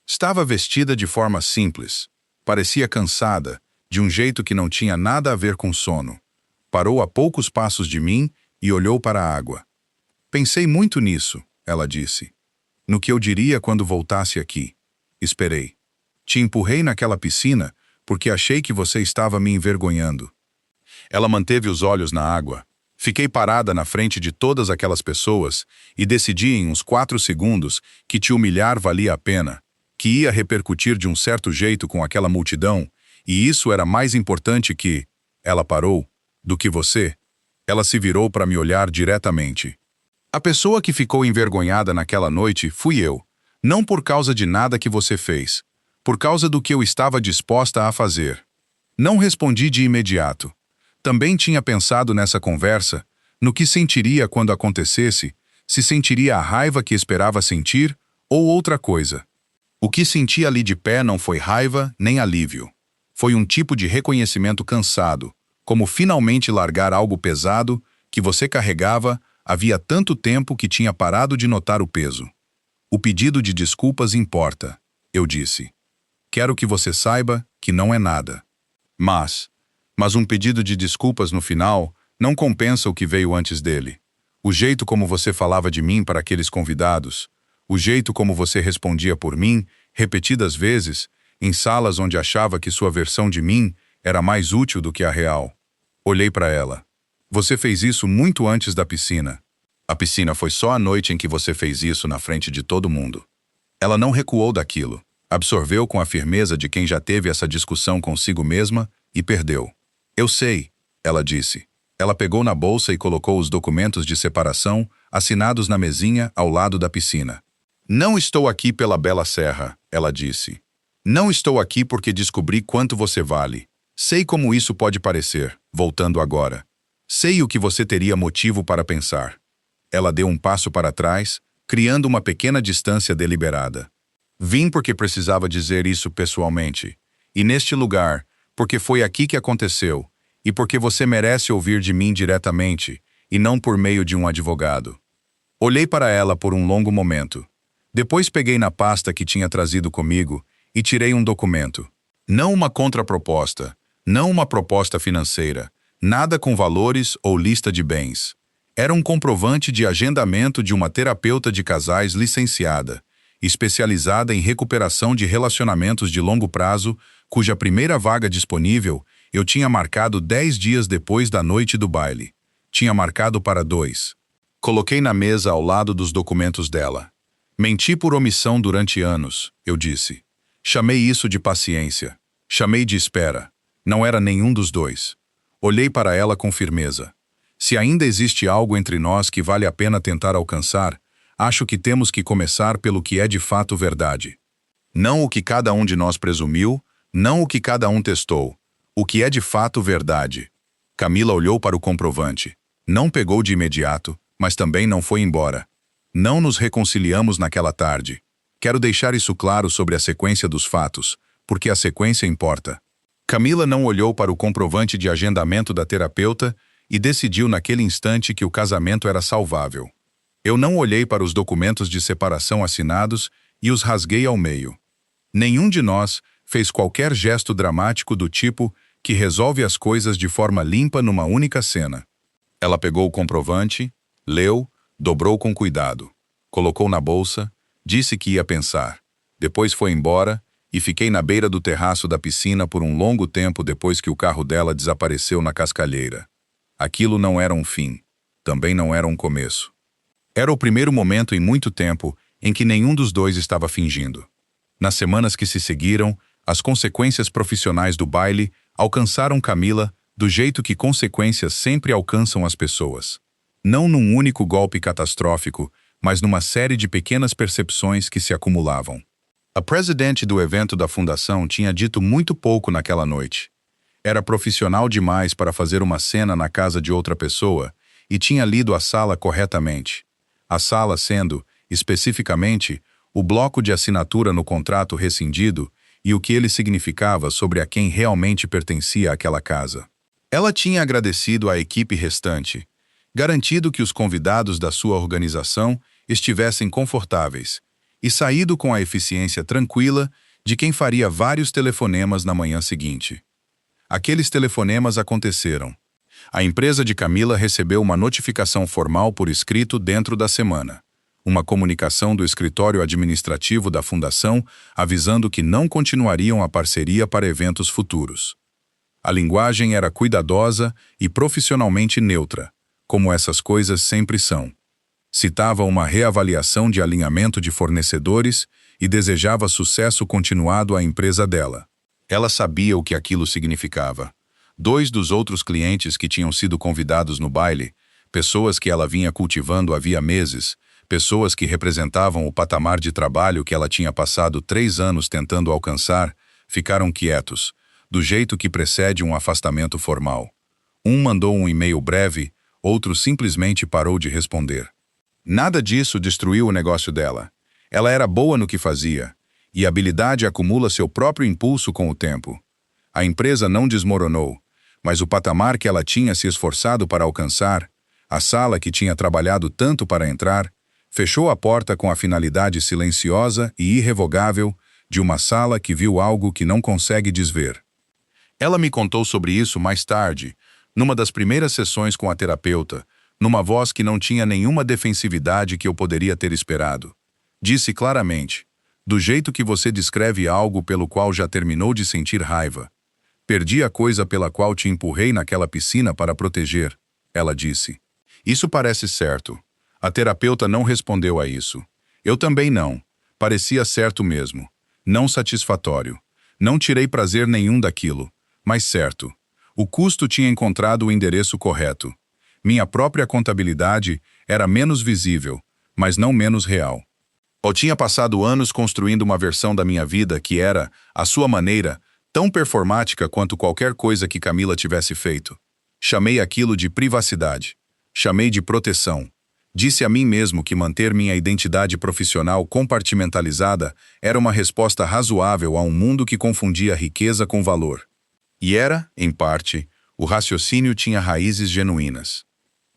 Estava vestida de forma simples. Parecia cansada, de um jeito que não tinha nada a ver com sono. Parou a poucos passos de mim e olhou para a água. Pensei muito nisso, ela disse. No que eu diria quando voltasse aqui. Esperei. Te empurrei naquela piscina porque achei que você estava me envergonhando. Ela manteve os olhos na água. Fiquei parada na frente de todas aquelas pessoas e decidi em uns 4 segundos que te humilhar valia a pena, que ia repercutir de um certo jeito com aquela multidão, e isso era mais importante que... Ela parou. Do que você. Ela se virou para me olhar diretamente. A pessoa que ficou envergonhada naquela noite fui eu. Não por causa de nada que você fez. Por causa do que eu estava disposta a fazer. Não respondi de imediato. Também tinha pensado nessa conversa, no que sentiria quando acontecesse, se sentiria a raiva que esperava sentir ou outra coisa. O que senti ali de pé não foi raiva nem alívio. Foi um tipo de reconhecimento cansado, como finalmente largar algo pesado que você carregava havia tanto tempo que tinha parado de notar o peso. O pedido de desculpas importa, eu disse. Quero que você saiba que não é nada. Mas um pedido de desculpas no final Não compensa o que veio antes dele. O jeito como você falava de mim para aqueles convidados, o jeito como você respondia por mim, repetidas vezes, em salas onde achava que sua versão de mim era mais útil do que a real. Olhei para ela. Você fez isso muito antes da piscina. A piscina foi só a noite em que você fez isso na frente de todo mundo. Ela não recuou daquilo. Absorveu com a firmeza de quem já teve essa discussão consigo mesma e perdeu. Eu sei, ela disse. Ela pegou na bolsa e colocou os documentos de separação assinados na mesinha ao lado da piscina. Não estou aqui pela bela serra, ela disse. Não estou aqui porque descobri quanto você vale. Sei como isso pode parecer, voltando agora. Sei o que você teria motivo para pensar. Ela deu um passo para trás, criando uma pequena distância deliberada. Vim porque precisava dizer isso pessoalmente. E neste lugar, porque foi aqui que aconteceu, e porque você merece ouvir de mim diretamente, e não por meio de um advogado. Olhei para ela por um longo momento. Depois peguei na pasta que tinha trazido comigo e tirei um documento. Não uma contraproposta, não uma proposta financeira, nada com valores ou lista de bens. Era um comprovante de agendamento de uma terapeuta de casais licenciada, especializada em recuperação de relacionamentos de longo prazo, cuja primeira vaga disponível eu tinha marcado 10 dias depois da noite do baile. Tinha marcado para 2. Coloquei na mesa ao lado dos documentos dela. Menti por omissão durante anos, eu disse. Chamei isso de paciência. Chamei de espera. Não era nenhum dos dois. Olhei para ela com firmeza. Se ainda existe algo entre nós que vale a pena tentar alcançar, acho que temos que começar pelo que é de fato verdade. Não o que cada um de nós presumiu, não o que cada um testou. O que é de fato verdade. Camila olhou para o comprovante. Não pegou de imediato, mas também não foi embora. Não nos reconciliamos naquela tarde. Quero deixar isso claro sobre a sequência dos fatos, porque a sequência importa. Camila não olhou para o comprovante de agendamento da terapeuta e decidiu naquele instante que o casamento era salvável. Eu não olhei para os documentos de separação assinados e os rasguei ao meio. Nenhum de nós fez qualquer gesto dramático do tipo que resolve as coisas de forma limpa numa única cena. Ela pegou o comprovante, leu, dobrou com cuidado, colocou na bolsa, disse que ia pensar. Depois foi embora e fiquei na beira do terraço da piscina por um longo tempo depois que o carro dela desapareceu na cascalheira. Aquilo não era um fim, também não era um começo. Era o primeiro momento em muito tempo em que nenhum dos dois estava fingindo. Nas semanas que se seguiram, as consequências profissionais do baile alcançaram Camila do jeito que consequências sempre alcançam as pessoas. Não num único golpe catastrófico, mas numa série de pequenas percepções que se acumulavam. A presidente do evento da fundação tinha dito muito pouco naquela noite. Era profissional demais para fazer uma cena na casa de outra pessoa e tinha lido a sala corretamente. A sala sendo, especificamente, o bloco de assinatura no contrato rescindido e o que ele significava sobre a quem realmente pertencia àquela casa. Ela tinha agradecido à equipe restante, garantido que os convidados da sua organização estivessem confortáveis e saído com a eficiência tranquila de quem faria vários telefonemas na manhã seguinte. Aqueles telefonemas aconteceram. A empresa de Camila recebeu uma notificação formal por escrito dentro da semana. Uma comunicação do escritório administrativo da fundação avisando que não continuariam a parceria para eventos futuros. A linguagem era cuidadosa e profissionalmente neutra, como essas coisas sempre são. Citava uma reavaliação de alinhamento de fornecedores e desejava sucesso continuado à empresa dela. Ela sabia o que aquilo significava. 2 dos outros clientes que tinham sido convidados no baile, pessoas que ela vinha cultivando havia meses, pessoas que representavam o patamar de trabalho que ela tinha passado 3 anos tentando alcançar, ficaram quietos, do jeito que precede um afastamento formal. Um mandou um e-mail breve, outro simplesmente parou de responder. Nada disso destruiu o negócio dela. Ela era boa no que fazia, e a habilidade acumula seu próprio impulso com o tempo. A empresa não desmoronou, mas o patamar que ela tinha se esforçado para alcançar, a sala que tinha trabalhado tanto para entrar, fechou a porta com a finalidade silenciosa e irrevogável de uma sala que viu algo que não consegue desver. Ela me contou sobre isso mais tarde, Numa das primeiras sessões com a terapeuta, numa voz que não tinha nenhuma defensividade que eu poderia ter esperado, disse claramente: do jeito que você descreve algo pelo qual já terminou de sentir raiva. Perdi a coisa pela qual te empurrei naquela piscina para proteger, ela disse. Isso parece certo. A terapeuta não respondeu a isso. Eu também não. Parecia certo mesmo. Não satisfatório. Não tirei prazer nenhum daquilo, mas certo. O custo tinha encontrado o endereço correto. Minha própria contabilidade era menos visível, mas não menos real. Eu tinha passado anos construindo uma versão da minha vida que era, à sua maneira, tão performática quanto qualquer coisa que Camila tivesse feito. Chamei aquilo de privacidade. Chamei de proteção. Disse a mim mesmo que manter minha identidade profissional compartimentalizada era uma resposta razoável a um mundo que confundia riqueza com valor. E era, em parte, o raciocínio tinha raízes genuínas.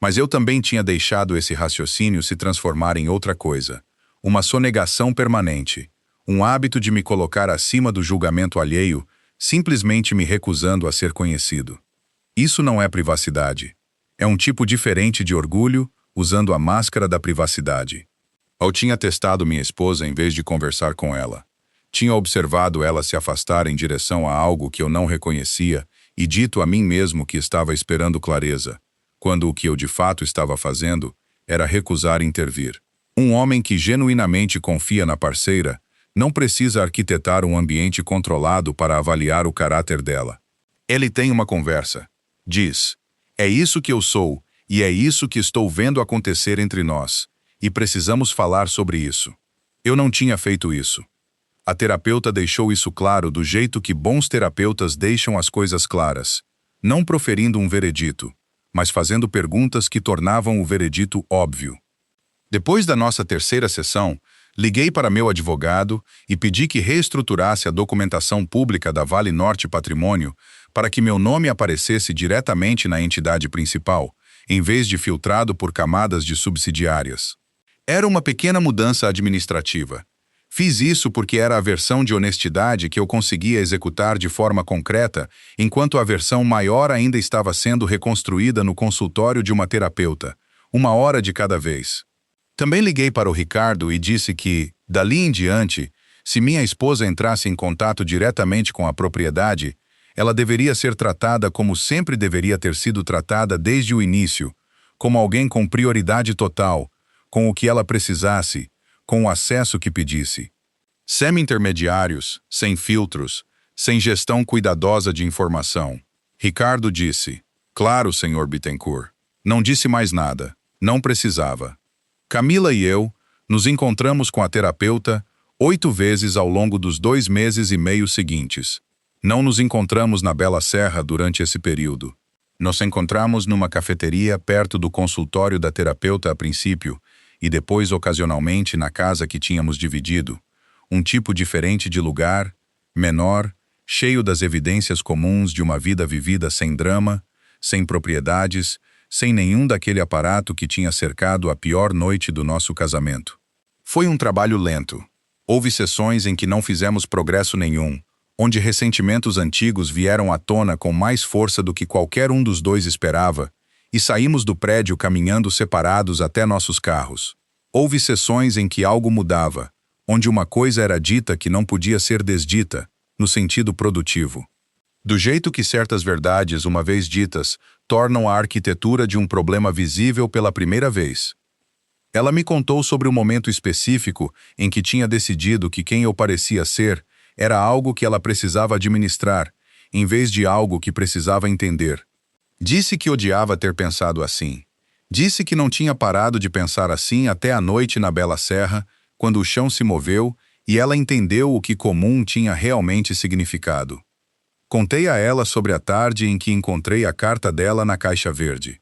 Mas eu também tinha deixado esse raciocínio se transformar em outra coisa, uma sonegação permanente, um hábito de me colocar acima do julgamento alheio, simplesmente me recusando a ser conhecido. Isso não é privacidade. É um tipo diferente de orgulho, usando a máscara da privacidade. Eu tinha testado minha esposa em vez de conversar com ela. Tinha observado ela se afastar em direção a algo que eu não reconhecia e dito a mim mesmo que estava esperando clareza, quando o que eu de fato estava fazendo era recusar intervir. Um homem que genuinamente confia na parceira não precisa arquitetar um ambiente controlado para avaliar o caráter dela. Ele tem uma conversa. Diz: é isso que eu sou e é isso que estou vendo acontecer entre nós, e precisamos falar sobre isso. Eu não tinha feito isso. A terapeuta deixou isso claro do jeito que bons terapeutas deixam as coisas claras, não proferindo um veredito, mas fazendo perguntas que tornavam o veredito óbvio. Depois da nossa terceira sessão, liguei para meu advogado e pedi que reestruturasse a documentação pública da Vale Norte Patrimônio para que meu nome aparecesse diretamente na entidade principal, em vez de filtrado por camadas de subsidiárias. Era uma pequena mudança administrativa. Fiz isso porque era a versão de honestidade que eu conseguia executar de forma concreta, enquanto a versão maior ainda estava sendo reconstruída no consultório de uma terapeuta, 1 hora de cada vez. Também liguei para o Ricardo e disse que, dali em diante, se minha esposa entrasse em contato diretamente com a propriedade, ela deveria ser tratada como sempre deveria ter sido tratada desde o início, como alguém com prioridade total, com o que ela precisasse, com o acesso que pedisse. Sem intermediários, sem filtros, sem gestão cuidadosa de informação. Ricardo disse: claro, Sr. Bittencourt. Não disse mais nada. Não precisava. Camila e eu nos encontramos com a terapeuta 8 vezes ao longo dos 2 meses e meio seguintes. Não nos encontramos na Bela Serra durante esse período. Nos encontramos numa cafeteria perto do consultório da terapeuta a princípio, e depois ocasionalmente na casa que tínhamos dividido, um tipo diferente de lugar, menor, cheio das evidências comuns de uma vida vivida sem drama, sem propriedades, sem nenhum daquele aparato que tinha cercado a pior noite do nosso casamento. Foi um trabalho lento. Houve sessões em que não fizemos progresso nenhum, onde ressentimentos antigos vieram à tona com mais força do que qualquer um dos dois esperava, e saímos do prédio caminhando separados até nossos carros. Houve sessões em que algo mudava, onde uma coisa era dita que não podia ser desdita, no sentido produtivo. Do jeito que certas verdades, uma vez ditas, tornam a arquitetura de um problema visível pela primeira vez. Ela me contou sobre um momento específico em que tinha decidido que quem eu parecia ser era algo que ela precisava administrar, em vez de algo que precisava entender. Disse que odiava ter pensado assim. Disse que não tinha parado de pensar assim até a noite na Bela Serra, quando o chão se moveu e ela entendeu o que comum tinha realmente significado. Contei a ela sobre a tarde em que encontrei a carta dela na caixa verde.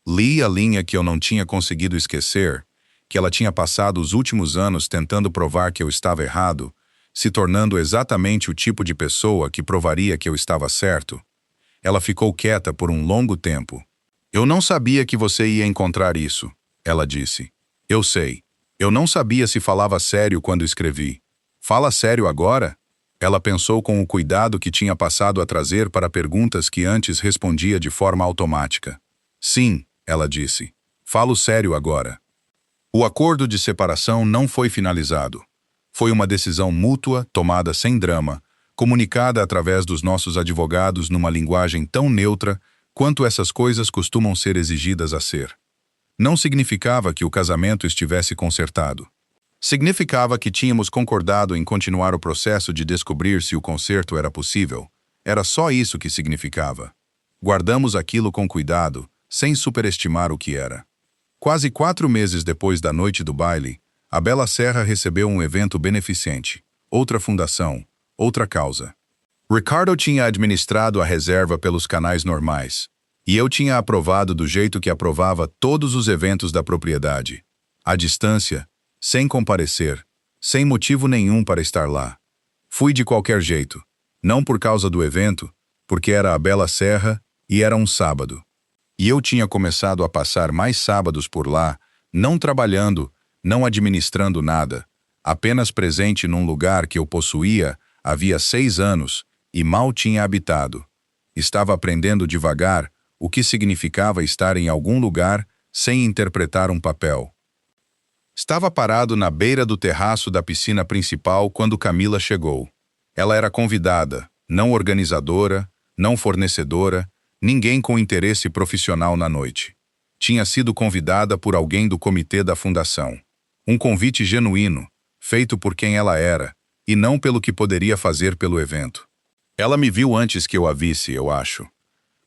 Li a linha que eu não tinha conseguido esquecer, que ela tinha passado os últimos anos tentando provar que eu estava errado, se tornando exatamente o tipo de pessoa que provaria que eu estava certo. Ela ficou quieta por um longo tempo. Eu não sabia que você ia encontrar isso, ela disse. Eu sei. Eu não sabia se falava sério quando escrevi. Fala sério agora? Ela pensou com o cuidado que tinha passado a trazer para perguntas que antes respondia de forma automática. Sim, ela disse. Falo sério agora. O acordo de separação não foi finalizado. Foi uma decisão mútua, tomada sem drama, comunicada através dos nossos advogados numa linguagem tão neutra quanto essas coisas costumam ser exigidas a ser. Não significava que o casamento estivesse consertado. Significava que tínhamos concordado em continuar o processo de descobrir se o conserto era possível. Era só isso que significava. Guardamos aquilo com cuidado, sem superestimar o que era. Quase 4 meses depois da noite do baile, a Bela Serra recebeu um evento beneficente, outra fundação, outra causa. Ricardo tinha administrado a reserva pelos canais normais, e eu tinha aprovado do jeito que aprovava todos os eventos da propriedade. À distância, sem comparecer, sem motivo nenhum para estar lá. Fui de qualquer jeito, não por causa do evento, porque era a Bela Serra e era um sábado. E eu tinha começado a passar mais sábados por lá, não trabalhando, não administrando nada, apenas presente num lugar que eu possuía havia 6 anos e mal tinha habitado. Estava aprendendo devagar o que significava estar em algum lugar sem interpretar um papel. Estava parado na beira do terraço da piscina principal quando Camila chegou. Ela era convidada, não organizadora, não fornecedora, ninguém com interesse profissional na noite. Tinha sido convidada por alguém do comitê da fundação. Um convite genuíno, feito por quem ela era, e não pelo que poderia fazer pelo evento. Ela me viu antes que eu a visse, eu acho.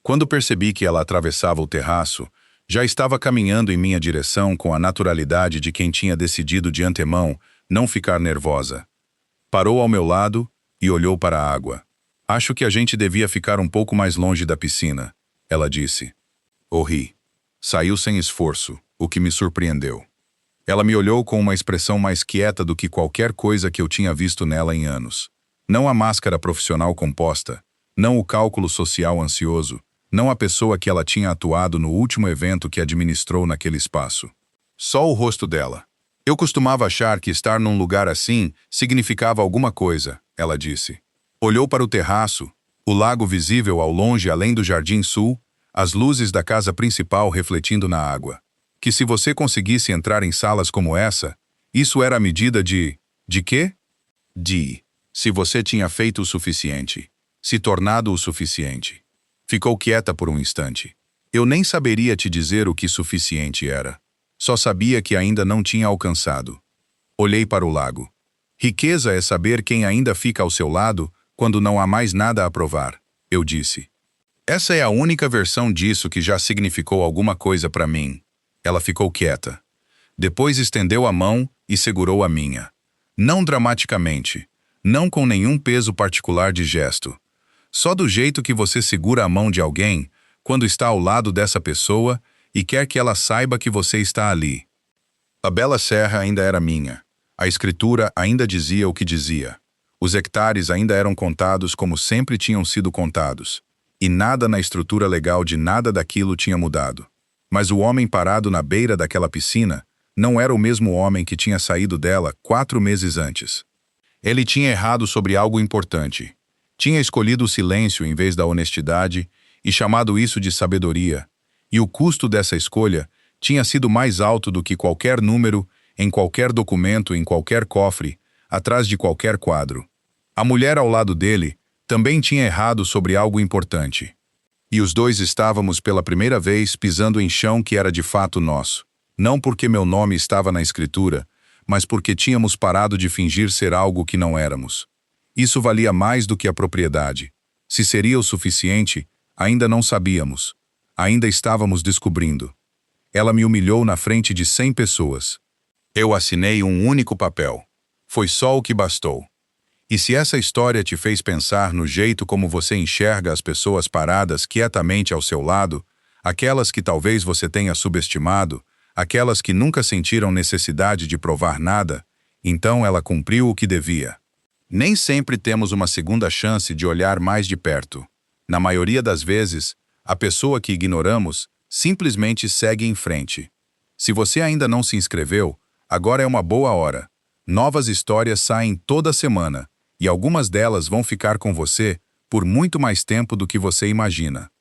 Quando percebi que ela atravessava o terraço, já estava caminhando em minha direção com a naturalidade de quem tinha decidido de antemão não ficar nervosa. Parou ao meu lado e olhou para a água. Acho que a gente devia ficar um pouco mais longe da piscina, ela disse. Ri. Saiu sem esforço, o que me surpreendeu. Ela me olhou com uma expressão mais quieta do que qualquer coisa que eu tinha visto nela em anos. Não a máscara profissional composta, não o cálculo social ansioso, não a pessoa que ela tinha atuado no último evento que administrou naquele espaço. Só o rosto dela. Eu costumava achar que estar num lugar assim significava alguma coisa, ela disse. Olhou para o terraço, o lago visível ao longe além do jardim sul, as luzes da casa principal refletindo na água. Que se você conseguisse entrar em salas como essa, isso era a medida de... De quê? De... Se você tinha feito o suficiente. Se tornado o suficiente. Ficou quieta por um instante. Eu nem saberia te dizer o que suficiente era. Só sabia que ainda não tinha alcançado. Olhei para o lago. Riqueza é saber quem ainda fica ao seu lado quando não há mais nada a provar, eu disse. Essa é a única versão disso que já significou alguma coisa para mim. Ela ficou quieta. Depois estendeu a mão e segurou a minha. Não dramaticamente, não com nenhum peso particular de gesto. Só do jeito que você segura a mão de alguém quando está ao lado dessa pessoa e quer que ela saiba que você está ali. A Bela Serra ainda era minha. A escritura ainda dizia o que dizia. Os hectares ainda eram contados como sempre tinham sido contados. E nada na estrutura legal de nada daquilo tinha mudado. Mas o homem parado na beira daquela piscina não era o mesmo homem que tinha saído dela 4 meses antes. Ele tinha errado sobre algo importante. Tinha escolhido o silêncio em vez da honestidade e chamado isso de sabedoria. E o custo dessa escolha tinha sido mais alto do que qualquer número, em qualquer documento, em qualquer cofre, atrás de qualquer quadro. A mulher ao lado dele também tinha errado sobre algo importante. E os dois estávamos pela primeira vez pisando em chão que era de fato nosso. Não porque meu nome estava na escritura, mas porque tínhamos parado de fingir ser algo que não éramos. Isso valia mais do que a propriedade. Se seria o suficiente, ainda não sabíamos. Ainda estávamos descobrindo. Ela me humilhou na frente de 100 pessoas. Eu assinei um único papel. Foi só o que bastou. E se essa história te fez pensar no jeito como você enxerga as pessoas paradas quietamente ao seu lado, aquelas que talvez você tenha subestimado, aquelas que nunca sentiram necessidade de provar nada, então ela cumpriu o que devia. Nem sempre temos uma segunda chance de olhar mais de perto. Na maioria das vezes, a pessoa que ignoramos simplesmente segue em frente. Se você ainda não se inscreveu, agora é uma boa hora. Novas histórias saem toda semana, e algumas delas vão ficar com você por muito mais tempo do que você imagina.